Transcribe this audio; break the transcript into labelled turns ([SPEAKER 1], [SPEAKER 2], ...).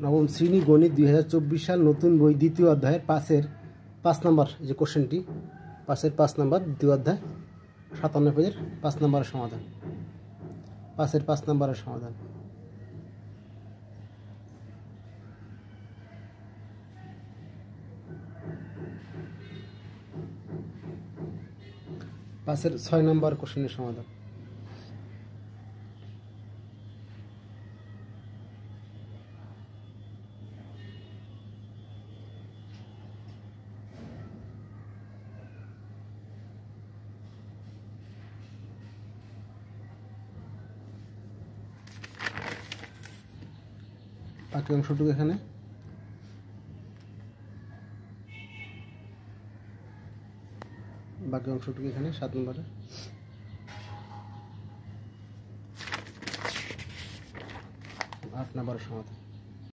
[SPEAKER 1] নবম শ্রেণী গণিত 2024 সাল নতুন বই দ্বিতীয় অধ্যায়ের 5 নম্বর যে কোশ্চেনটি 5 নম্বর দ্বিতীয় অধ্যায় 57 পেজের 5 নম্বরের সমাধান 5 নম্বরের সমাধান। পাঁচের 6 নম্বর কোশ্চেনের সমাধান। বাকি অংশটুকু এখানে বাকি অংশটুকু এখানে 7 নম্বরে। 8 নম্বরের সমাধান।